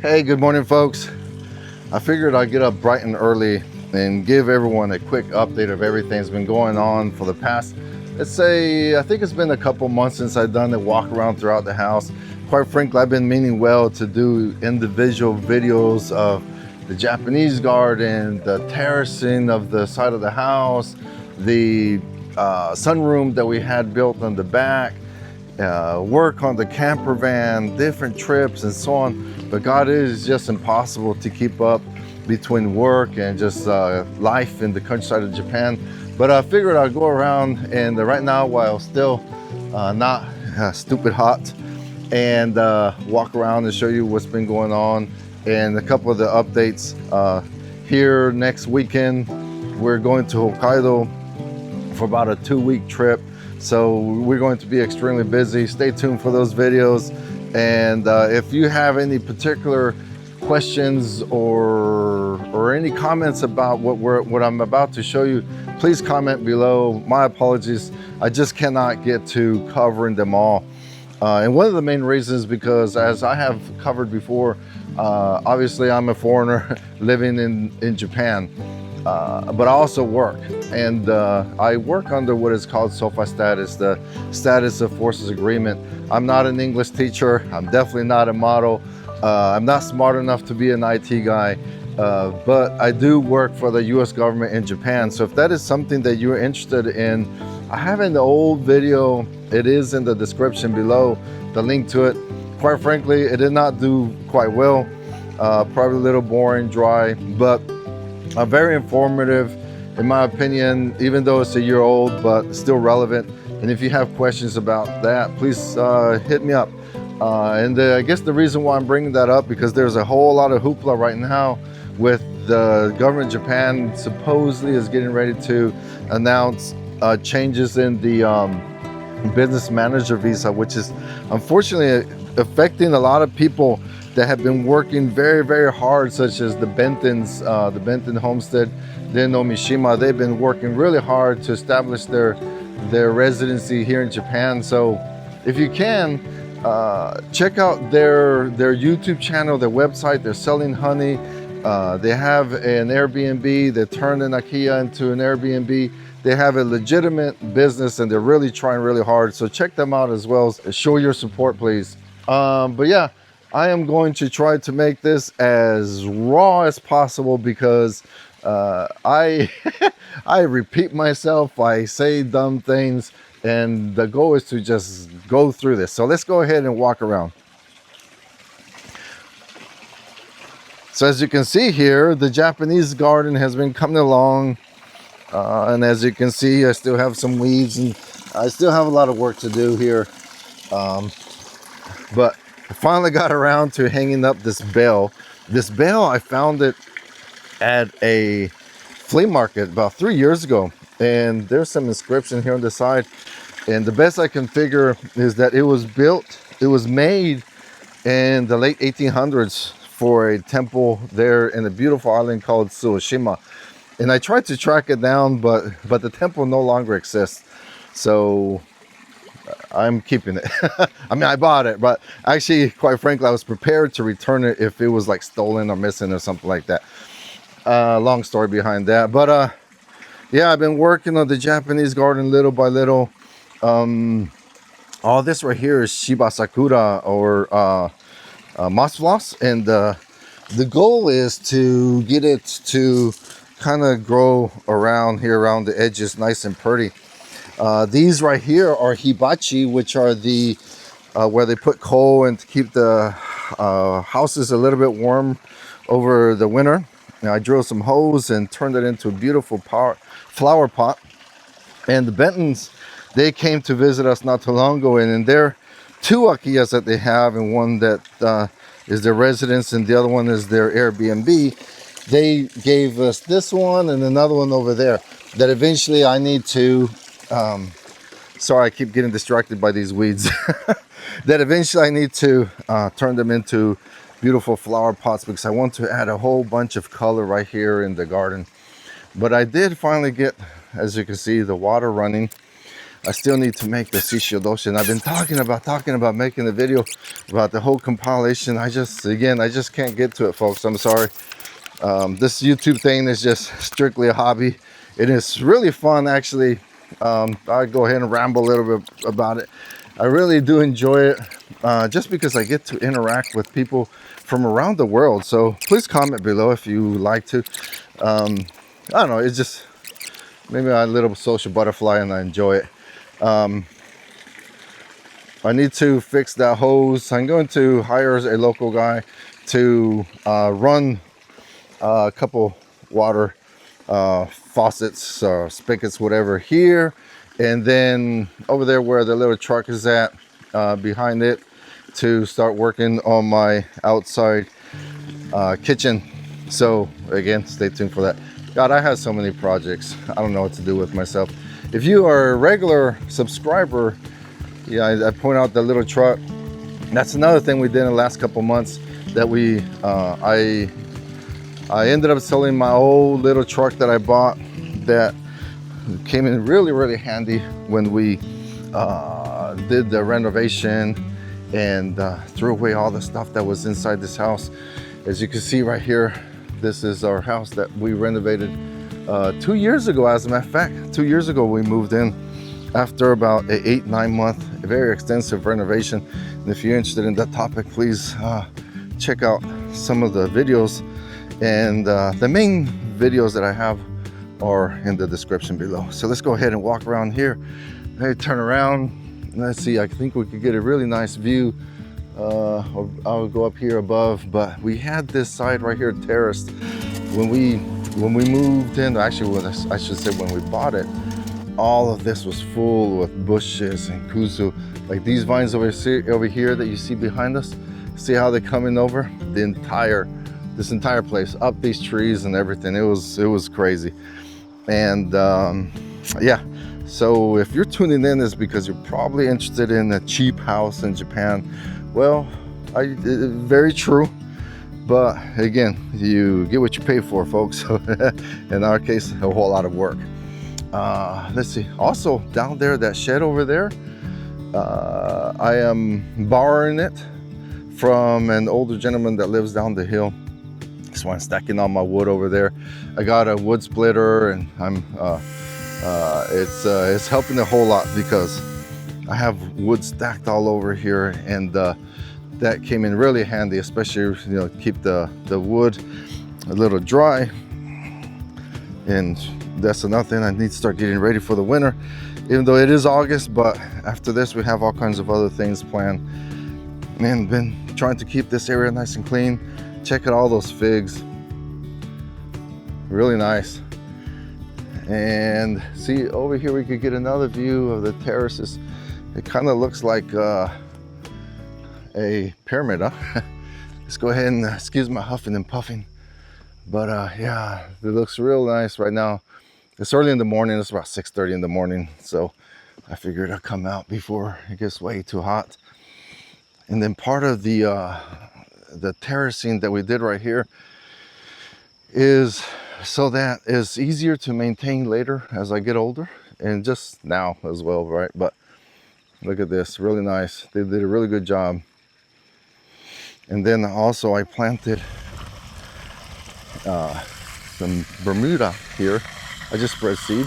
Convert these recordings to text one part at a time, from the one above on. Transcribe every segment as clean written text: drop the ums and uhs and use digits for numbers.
Hey, good morning, folks. I figured I'd get up bright and early and give everyone a quick update of everything that's been going on for the past, let's say, I think it's been a couple months since I've done the walk around throughout the house. Quite frankly, I've been meaning well to do individual videos of the Japanese garden, the terracing of the side of the house, the sunroom that we had built on the back, work on the camper van, different trips and so on. But God, it is just impossible to keep up between work and just life in the countryside of Japan. But I figured I'd go around and right now, while still not stupid hot, and walk around and show you what's been going on and a couple of the updates. Here next weekend, we're going to Hokkaido for about a 2-week trip. So we're going to be extremely busy. Stay tuned for those videos. And if you have any particular questions or any comments about what I'm about to show you, please comment below. My apologies, I just cannot get to covering them all. And one of the main reasons, because as I have covered before, obviously I'm a foreigner living in Japan. But I also work, and I work under what is called SOFA status, the status of forces agreement. I'm not an English teacher. I'm definitely not a model. I'm not smart enough to be an IT guy, but I do work for the US government in Japan. So if that is something that you're interested in, I have an old video. It is in the description below, the link to it. Quite frankly, it did not do quite well. Probably a little boring, dry, but very informative in my opinion, even though it's a year old, but still relevant. And if you have questions about that, please hit me up. I guess the reason why I'm bringing that up, because there's a whole lot of hoopla right now with the government of Japan supposedly is getting ready to announce changes in the business manager visa, which is unfortunately affecting a lot of people that have been working very, very hard, such as the Bentons, the Benton Homestead, Reno Mishima. They've been working really hard to establish their residency here in Japan. So if you can, check out their YouTube channel, their website. They're selling honey. They have an Airbnb. They turned an Akiya into an Airbnb. They have a legitimate business and they're really trying really hard. So check them out as well. Show your support, please. But yeah, I am going to try to make this as raw as possible because I repeat myself, I say dumb things, and the goal is to just go through this. So let's go ahead and walk around. So as you can see here, the Japanese garden has been coming along, and as you can see, I still have some weeds and I still have a lot of work to do here, but I finally got around to hanging up this bell. This bell, I found it at a flea market about 3 years ago, and there's some inscription here on the side, and the best I can figure is that it was made in the late 1800s for a temple there in a beautiful island called Tsushima. And I tried to track it down, but the temple no longer exists, so I'm keeping it. I mean, I bought it, but actually, quite frankly, I was prepared to return it if it was like stolen or missing or something like that. Long story behind that, but yeah, I've been working on the Japanese garden little by little. All this right here is Shiba Sakura, or moss floss, and the goal is to get it to kind of grow around here, around the edges, nice and pretty. These right here are hibachi, which are the where they put coal and to keep the houses a little bit warm over the winter. Now, I drilled some holes and turned it into a beautiful flower pot. And the Bentons, they came to visit us not too long ago, and in their 2 Akiyas that they have, and one that is their residence and the other one is their Airbnb, they gave us this one and another one over there that eventually I need to sorry, I keep getting distracted by these weeds. That eventually I need to turn them into beautiful flower pots, because I want to add a whole bunch of color right here in the garden. But I did finally get, as you can see, the water running. I still need to make the Shishiodoshin. I've been talking about making a video about the whole compilation. I just can't get to it, folks. I'm sorry. This YouTube thing is just strictly a hobby. It is really fun, actually. I'll go ahead and ramble a little bit about it. I really do enjoy it, just because I get to interact with people from around the world. So please comment below if you like to. I don't know, it's just maybe I'm a little social butterfly and I enjoy it. I need to fix that hose. I'm going to hire a local guy to run a couple water faucets, spigots, whatever, here, and then over there where the little truck is at, behind it, to start working on my outside kitchen. So again, stay tuned for that. God, I have so many projects. I don't know what to do with myself. If you are a regular subscriber, yeah, I point out the little truck. That's another thing we did in the last couple months that we I ended up selling my old little truck that I bought that came in really handy when we did the renovation and threw away all the stuff that was inside this house. As you can see right here, this is our house that we renovated 2 years ago. As a matter of fact, 2 years ago we moved in after about an 8-9 month very extensive renovation. And if you're interested in that topic, please check out some of the videos, and the main videos that I have are in the description below. So let's go ahead and walk around here. Hey, turn around. Let's see, I think we could get a really nice view. Or I'll go up here above, but we had this side right here terraced when we moved in. Actually, I should say when we bought it, all of this was full with bushes and kuzu. Like these vines over here that you see behind us, see how they're coming over this entire place, up these trees and everything. It was crazy. And yeah, so if you're tuning in, it's because you're probably interested in a cheap house in Japan. Well, very true, but again, you get what you pay for, folks. In our case, a whole lot of work. Let's see, also down there, that shed over there, I am borrowing it from an older gentleman that lives down the hill. So I'm stacking all my wood over there. I got a wood splitter, and it's helping a whole lot because I have wood stacked all over here, and that came in really handy, especially, you know, keep the wood a little dry. And that's another thing, I need to start getting ready for the winter, even though it is August. But after this, we have all kinds of other things planned, and been trying to keep this area nice and clean. Check out all those figs, really nice. And see, over here we could get another view of the terraces. It kind of looks like a pyramid, huh? Let's go ahead and excuse my huffing and puffing. But yeah, it looks real nice right now. It's early in the morning. It's about 6:30 in the morning, so I figured I'd come out before it gets way too hot. And then part of the terracing that we did right here is so that it's easier to maintain later as I get older, and just now as well, right? But look at this, really nice. They did a really good job. And then also I planted some Bermuda here. I just spread seed.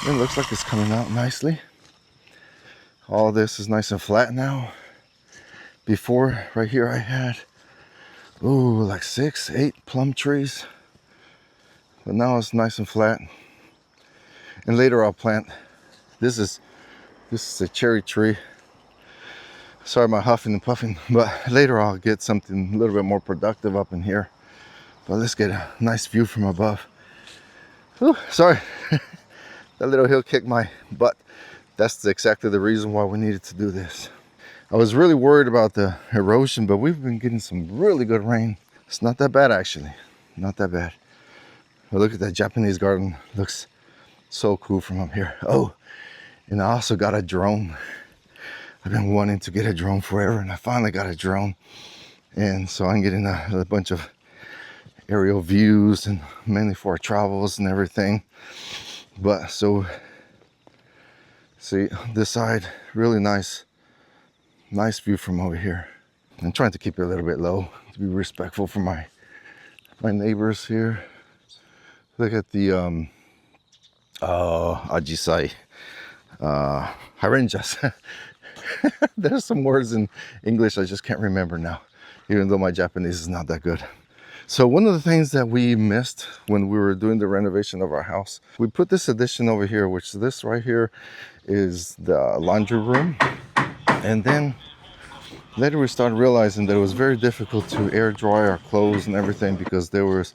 It looks like it's coming out nicely. All this is nice and flat now. Before, right here, I had like 6-8 plum trees, but now it's nice and flat. And later I'll plant, this is a cherry tree. Sorry my huffing and puffing, but later I'll get something a little bit more productive up in here. But let's get a nice view from above. Ooh, sorry, that little hill kicked my butt. That's exactly the reason why we needed to do this. I was really worried about the erosion, but we've been getting some really good rain. It's not that bad, actually, not that bad. But look at that Japanese garden, looks so cool from up here. Oh, and I also got a drone. I've been wanting to get a drone forever, and I finally got a drone. And so I'm getting a bunch of aerial views, and mainly for our travels and everything. But so See, this side, really nice view from over here. I'm trying to keep it a little bit low to be respectful for my neighbors here. Look at the ajisai, hydrangeas. There's some words in English I just can't remember now, even though my Japanese is not that good. So one of the things that we missed when we were doing the renovation of our house, we put this addition over here, which this right here is the laundry room. And then later we started realizing that it was very difficult to air dry our clothes and everything because there was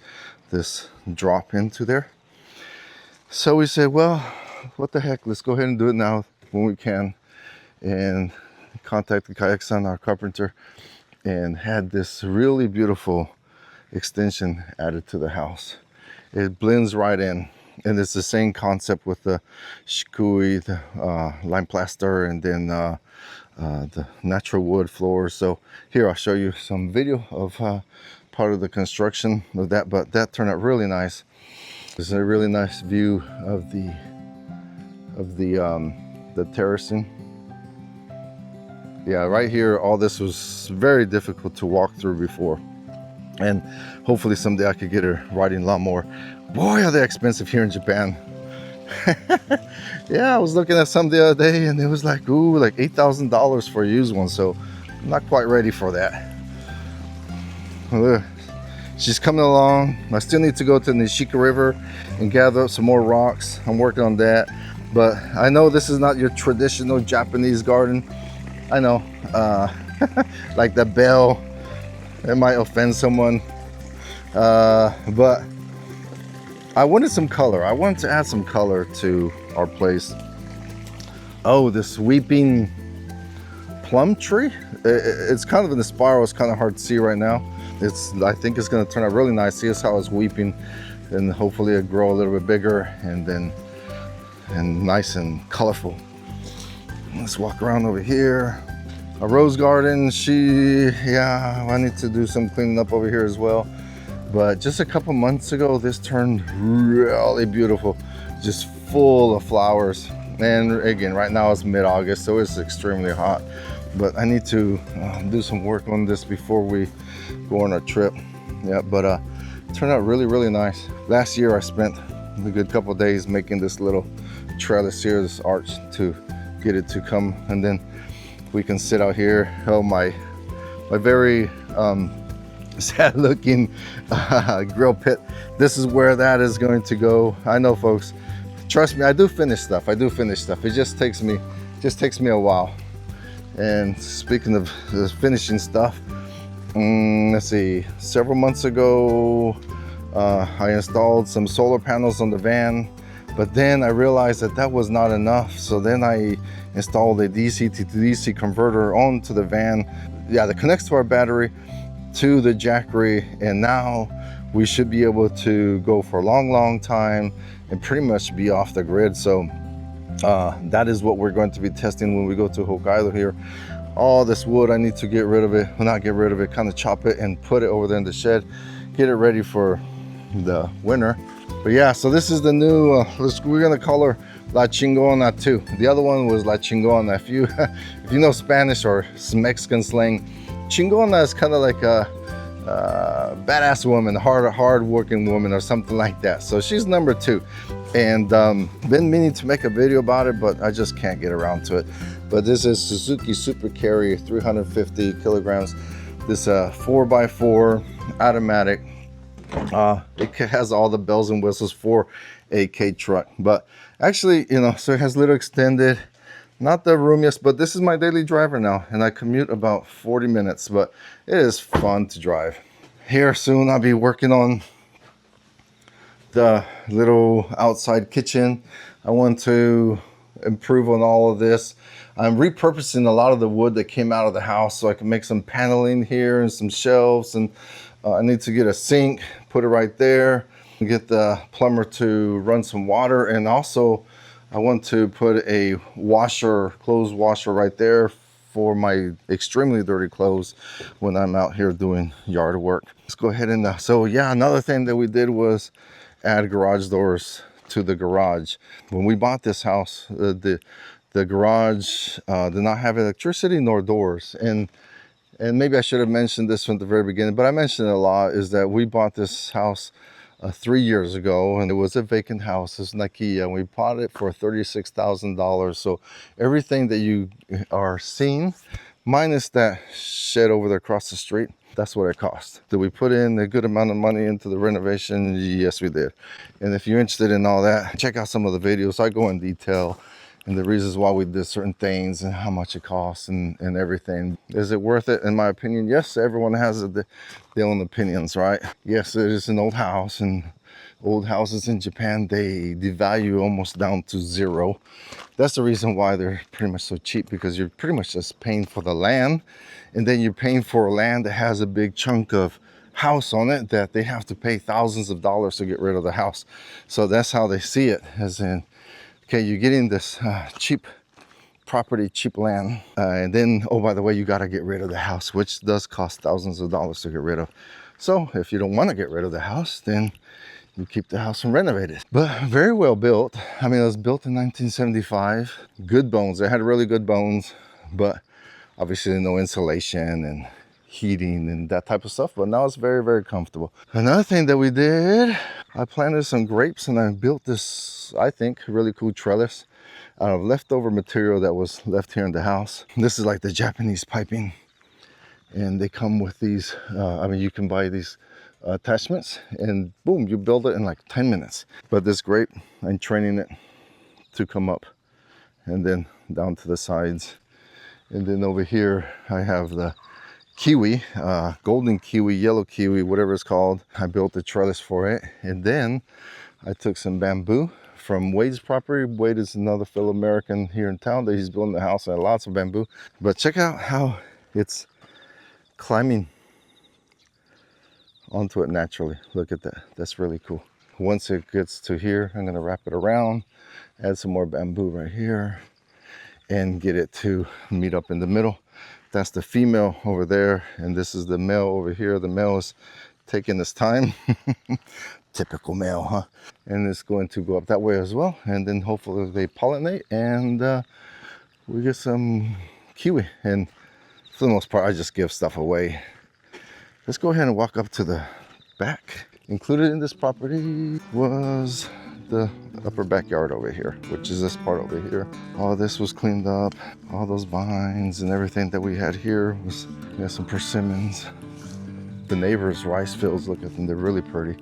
this drop into there. So we said, well, what the heck, let's go ahead and do it now when we can. And contacted Kayak-san, our carpenter, and had this really beautiful extension added to the house. It blends right in, and it's the same concept with the shikui, the lime plaster, and then the natural wood floors. So here I'll show you some video of part of the construction of that, but that turned out really nice. This is a really nice view of the terracing. Yeah, right here, all this was very difficult to walk through before. And hopefully someday I could get a riding lawnmower. Boy, are they expensive here in Japan. Yeah, I was looking at some the other day and it was like, ooh, like $8,000 for a used one. So I'm not quite ready for that. Look, she's coming along. I still need to go to the Nishika River and gather up some more rocks. I'm working on that. But I know this is not your traditional Japanese garden. I know, like the bell, it might offend someone, but I wanted some color. I wanted to add some color to our place. Oh, this weeping plum tree. It's kind of in the spiral. It's kind of hard to see right now. I think it's going to turn out really nice. See how it's weeping, and hopefully it'll grow a little bit bigger and nice and colorful. Let's walk around over here. A rose garden, I need to do some cleaning up over here as well. But just a couple months ago, this turned really beautiful, just full of flowers. And again, right now it's mid-August, so it's extremely hot. But I need to do some work on this before we go on our trip. Yeah, but it turned out really, really nice. Last year I spent a good couple of days making this little trellis here, this arch, to get it to come, and then we can sit out here. Oh, my very sad looking grill pit. This is where that is going to go. I know, folks, trust me, I do finish stuff. It just takes me a while. And speaking of finishing stuff, let's see, several months ago I installed some solar panels on the van. But then I realized that was not enough. So then I installed a DC to DC converter onto the van. Yeah, that connects to our battery to the Jackery. And now we should be able to go for a long, long time and pretty much be off the grid. So that is what we're going to be testing when we go to Hokkaido here. All this wood, I need to get rid of it. Well, not get rid of it, kind of chop it and put it over there in the shed. Get it ready for the winter. But yeah, so this is the new, we're gonna call her La Chingona too. The other one was La Chingona. If you know Spanish or Mexican slang, Chingona is kind of like a badass woman, hard working woman or something like that. So she's number 2. And been meaning to make a video about it, but I just can't get around to it. But this is Suzuki Super Carry, 350 kilograms. This 4x4 automatic. It has all the bells and whistles for a K truck, but actually, so it has little extended, not the roomiest, but this is my daily driver now, and I commute about 40 minutes, but it is fun to drive. Here soon I'll be working on the little outside kitchen. I want to improve on all of this. I'm repurposing a lot of the wood that came out of the house so I can make some paneling here and some shelves, and I need to get a sink, put it right there, and get the plumber to run some water. And also I want to put a clothes washer right there for my extremely dirty clothes when I'm out here doing yard work. Let's go ahead and, so yeah, another thing that we did was add garage doors to the garage. When we bought this house, the The garage did not have electricity nor doors. And maybe I should have mentioned this from the very beginning, but I mentioned it a lot, is that we bought this house 3 years ago, and it was a vacant house. It's an Akiya, and we bought it for $36,000. So everything that you are seeing, minus that shed over there across the street, that's what it cost. Did we put in a good amount of money into the renovation? Yes, we did. And if you're interested in all that, check out some of the videos. I go in detail and the reasons why we did certain things and how much it costs and everything. Is it worth it? In my opinion, yes. Everyone has their own opinions, right? Yes, it is an old house, and old houses in Japan, they devalue almost down to zero. That's the reason why they're pretty much so cheap, because you're pretty much just paying for the land, and then you're paying for land that has a big chunk of house on it that they have to pay thousands of dollars to get rid of the house. So that's how they see it, as in, okay, you're getting this cheap property, cheap land, and then, oh, by the way, you got to get rid of the house, which does cost thousands of dollars to get rid of. So if you don't want to get rid of the house, then you keep the house and renovate it. But very well built. I mean, it was built in 1975. Good bones. It had really good bones, but obviously no insulation and heating and that type of stuff. But now it's very, very comfortable. Another thing that we did, I planted some grapes, and I built this, I think, really cool trellis out of leftover material that was left here in the house. This is like the Japanese piping, and they come with these, I mean, you can buy these attachments, and boom, you build it in like 10 minutes. But this grape, I'm training it to come up and then down to the sides. And then over here, I have the kiwi, golden kiwi, yellow kiwi, whatever it's called. I built the trellis for it. And then I took some bamboo from Wade's property. Wade is another fellow American here in town that he's building the house, and lots of bamboo. But check out how it's climbing onto it naturally. Look at that. That's really cool. Once it gets to here, I'm going to wrap it around, add some more bamboo right here, and get it to meet up in the middle. That's the female over there, and this is the male over here. The male is taking his time. Typical male, huh? And it's going to go up that way as well, and then hopefully they pollinate, and we get some kiwi. And for the most part, I just give stuff away. Let's go ahead and walk up to the back. Included in this property was the upper backyard over here, which is this part over here. All this was cleaned up. All those vines and everything that we had here was, we got some persimmons. The neighbors' rice fields, look at them, they're really pretty.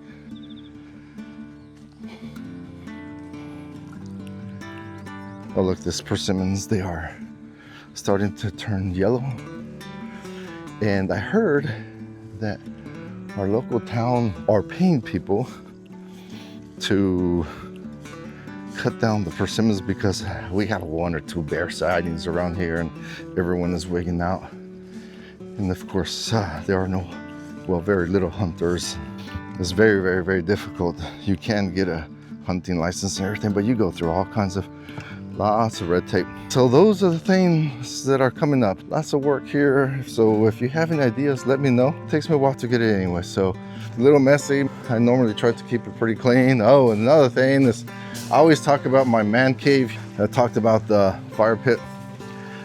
Oh, look, this persimmons, they are starting to turn yellow. And I heard that our local town are paying people to cut down the persimmons because we have 1 or 2 bear sightings around here, and everyone is wigging out. And of course, there are no, well, very little hunters. It's very, very, very difficult. You can get a hunting license and everything, but you go through all kinds of, lots of red tape. So those are the things that are coming up. Lots of work here. So if you have any ideas, let me know. It takes me a while to get it anyway, so a little messy. I normally try to keep it pretty clean. Oh, another thing is, I always talk about my man cave. I talked about the fire pit.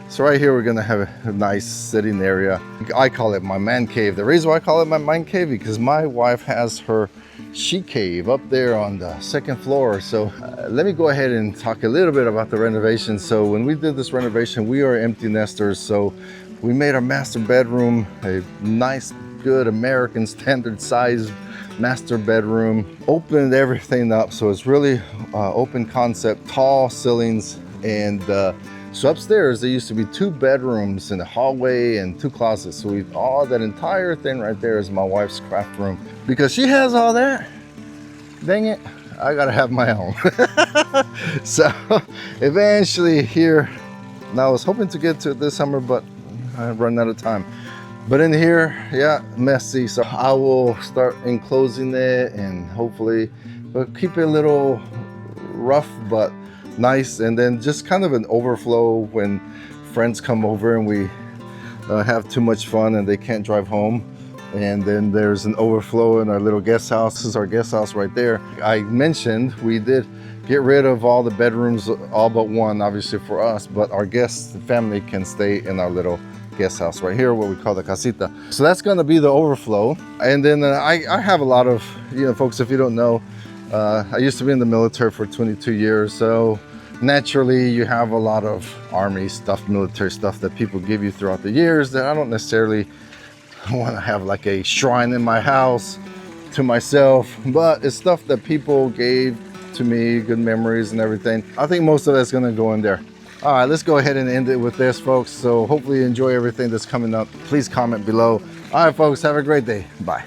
So right here, we're gonna have a nice sitting area. I call it my man cave. The reason why I call it my man cave, because my wife has her she cave up there on the 2nd floor. So let me go ahead and talk a little bit about the renovation. So when we did this renovation, we are empty nesters. So we made our master bedroom a nice, good American standard size master bedroom. Opened everything up, so it's really open concept, tall ceilings. And so upstairs, there used to be 2 bedrooms in the hallway and 2 closets. So all that entire thing right there is my wife's craft room. Because she has all that, dang it, I gotta have my own. So eventually here, and I was hoping to get to it this summer, but I run out of time. But in here, yeah, messy. So I will start enclosing it, and hopefully, but keep it a little rough, but nice. And then just kind of an overflow when friends come over and we have too much fun and they can't drive home. And then there's an overflow in our little guest house. This is our guest house right there. I mentioned we did get rid of all the bedrooms, all but one, obviously for us, but our guests, the family, can stay in our little guest house right here, what we call the casita. So that's gonna be the overflow. And then I have a lot of, you know, folks, if you don't know, I used to be in the military for 22 years. So naturally you have a lot of Army stuff, military stuff that people give you throughout the years that I don't necessarily want to have like a shrine in my house to myself, but it's stuff that people gave to me, good memories and everything. I think most of that's going to go in there. All right, let's go ahead and end it with this, folks. So hopefully you enjoy everything that's coming up. Please comment below. All right, folks, have a great day. Bye.